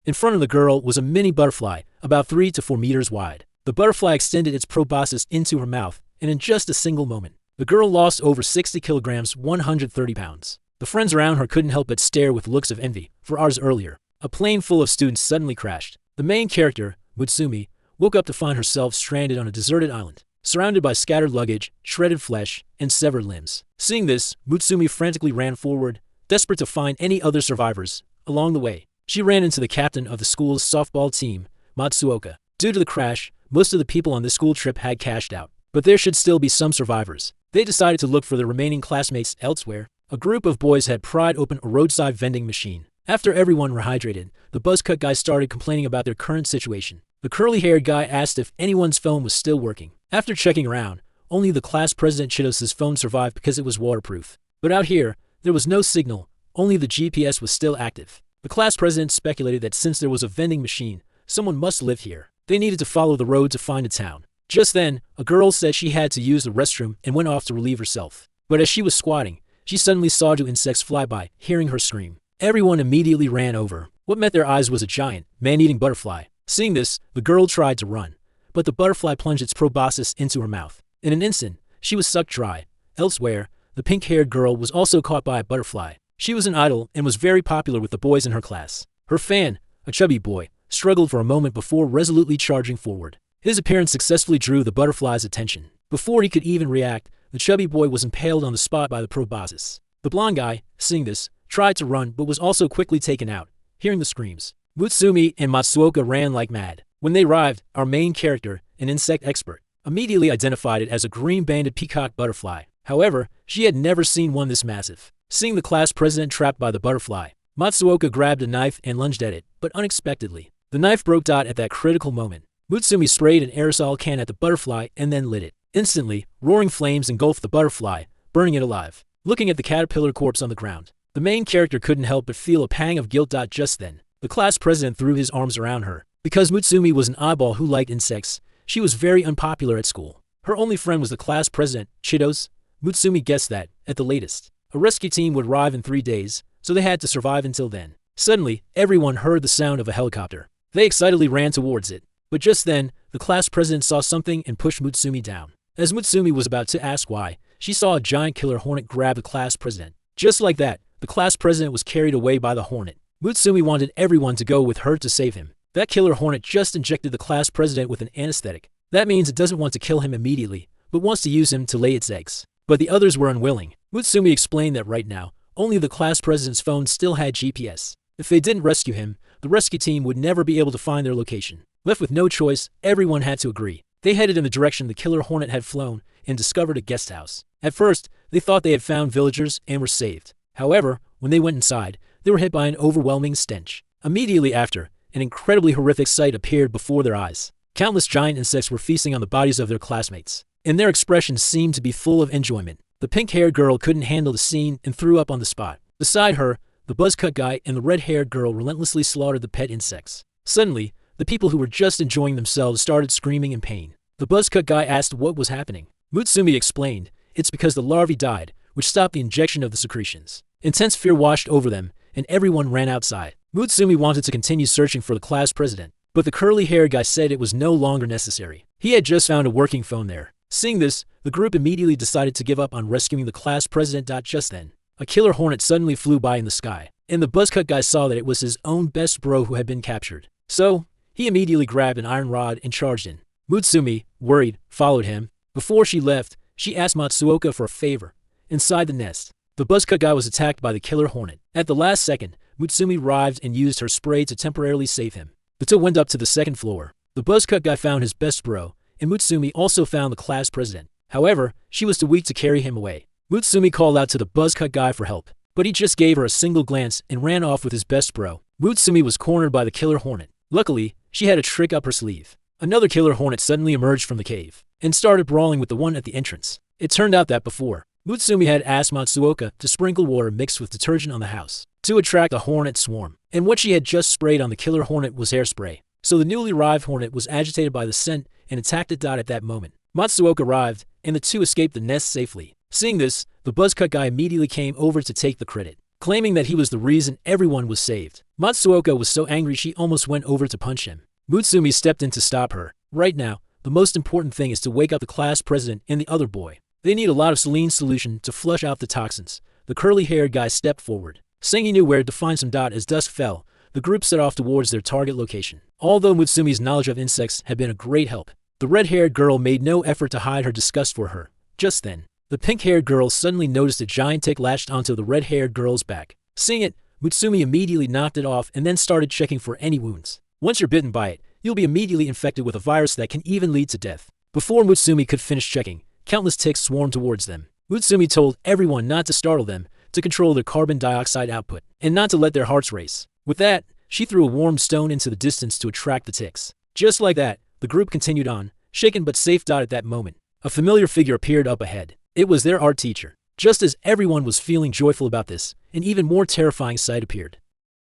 In front of the girl was a mini butterfly, about 3 to 4 meters wide. The butterfly extended its proboscis into her mouth, and in just a single moment, the girl lost over 60 kilograms, 130 pounds. The friends around her couldn't help but stare with looks of envy, for hours earlier, a plane full of students suddenly crashed. The main character, Mutsumi, woke up to find herself stranded on a deserted island, surrounded by scattered luggage, shredded flesh, and severed limbs. Seeing this, Mutsumi frantically ran forward, desperate to find any other survivors. Along the way, she ran into the captain of the school's softball team, Matsuoka. Due to the crash, most of the people on the school trip had cashed out, but there should still be some survivors. They decided to look for their remaining classmates elsewhere. A group of boys had pried open a roadside vending machine. After everyone rehydrated, the buzzcut guy started complaining about their current situation. The curly-haired guy asked if anyone's phone was still working. After checking around, only the class president Chidos's phone survived because it was waterproof. But out here, there was no signal, only the GPS was still active. The class president speculated that since there was a vending machine, someone must live here. They needed to follow the road to find a town. Just then, a girl said she had to use the restroom and went off to relieve herself. But as she was squatting, she suddenly saw 2 insects fly by, hearing her scream. Everyone immediately ran over. What met their eyes was a giant, man-eating butterfly. Seeing this, the girl tried to run, but the butterfly plunged its proboscis into her mouth. In an instant, she was sucked dry. Elsewhere, the pink-haired girl was also caught by a butterfly. She was an idol and was very popular with the boys in her class. Her fan, a chubby boy, struggled for a moment before resolutely charging forward. His appearance successfully drew the butterfly's attention. Before he could even react, the chubby boy was impaled on the spot by the proboscis. The blonde guy, seeing this, tried to run but was also quickly taken out. Hearing the screams, Mutsumi and Matsuoka ran like mad. When they arrived, our main character, an insect expert, immediately identified it as a green-banded peacock butterfly. However, she had never seen one this massive. Seeing the class president trapped by the butterfly, Matsuoka grabbed a knife and lunged at it, but unexpectedly, the knife broke out at that critical moment. Mutsumi sprayed an aerosol can at the butterfly and then lit it. Instantly, roaring flames engulfed the butterfly, burning it alive. Looking at the caterpillar corpse on the ground, the main character couldn't help but feel a pang of guilt. Just then, the class president threw his arms around her. Because Mutsumi was an eyeball who liked insects, she was very unpopular at school. Her only friend was the class president, Chidos. Mutsumi guessed that, at the latest, a rescue team would arrive in 3 days, so they had to survive until then. Suddenly, everyone heard the sound of a helicopter. They excitedly ran towards it. But just then, the class president saw something and pushed Mutsumi down. As Mutsumi was about to ask why, she saw a giant killer hornet grab the class president. Just like that, the class president was carried away by the hornet. Mutsumi wanted everyone to go with her to save him. That killer hornet just injected the class president with an anesthetic. That means it doesn't want to kill him immediately, but wants to use him to lay its eggs. But the others were unwilling. Mutsumi explained that right now, only the class president's phone still had GPS. If they didn't rescue him, the rescue team would never be able to find their location. Left with no choice, everyone had to agree. They headed in the direction the killer hornet had flown and discovered a guest house. At first, they thought they had found villagers and were saved. However, when they went inside, they were hit by an overwhelming stench. Immediately after, an incredibly horrific sight appeared before their eyes. Countless giant insects were feasting on the bodies of their classmates, and their expressions seemed to be full of enjoyment. The pink-haired girl couldn't handle the scene and threw up on the spot. Beside her, the buzzcut guy and the red-haired girl relentlessly slaughtered the pet insects. Suddenly, the people who were just enjoying themselves started screaming in pain. The buzzcut guy asked what was happening. Mutsumi explained, it's because the larvae died, which stopped the injection of the secretions. Intense fear washed over them, and everyone ran outside. Mutsumi wanted to continue searching for the class president, but the curly-haired guy said it was no longer necessary. He had just found a working phone there. Seeing this, the group immediately decided to give up on rescuing the class president. Just then, a killer hornet suddenly flew by in the sky, and the buzzcut guy saw that it was his own best bro who had been captured. So, he immediately grabbed an iron rod and charged in. Mutsumi, worried, followed him. Before she left, she asked Matsuoka for a favor. Inside the nest, the buzzcut guy was attacked by the killer hornet. At the last second, Mutsumi arrived and used her spray to temporarily save him. The two went up to the second floor. The buzzcut guy found his best bro, and Mutsumi also found the class president. However, she was too weak to carry him away. Mutsumi called out to the buzzcut guy for help, but he just gave her a single glance and ran off with his best bro. Mutsumi was cornered by the killer hornet. Luckily, she had a trick up her sleeve. Another killer hornet suddenly emerged from the cave and started brawling with the one at the entrance. It turned out that before, Mutsumi had asked Matsuoka to sprinkle water mixed with detergent on the house to attract a hornet swarm, and what she had just sprayed on the killer hornet was hairspray. So the newly arrived hornet was agitated by the scent and attacked it. At that moment, Matsuoka arrived, and the two escaped the nest safely. Seeing this, the buzzcut guy immediately came over to take the credit, claiming that he was the reason everyone was saved. Matsuoka was so angry she almost went over to punch him. Mutsumi stepped in to stop her. Right now, the most important thing is to wake up the class president and the other boy. They need a lot of saline solution to flush out the toxins. The curly-haired guy stepped forward, saying he knew where to find some. As dusk fell, the group set off towards their target location. Although Mutsumi's knowledge of insects had been a great help, the red-haired girl made no effort to hide her disgust for her. Just then, the pink-haired girl suddenly noticed a giant tick latched onto the red-haired girl's back. Seeing it, Mutsumi immediately knocked it off and then started checking for any wounds. Once you're bitten by it, you'll be immediately infected with a virus that can even lead to death. Before Mutsumi could finish checking, countless ticks swarmed towards them. Mutsumi told everyone not to startle them, to control their carbon dioxide output, and not to let their hearts race. With that, she threw a warm stone into the distance to attract the ticks. Just like that, the group continued on, shaken but safe. At that moment, a familiar figure appeared up ahead. It was their art teacher. Just as everyone was feeling joyful about this, an even more terrifying sight appeared.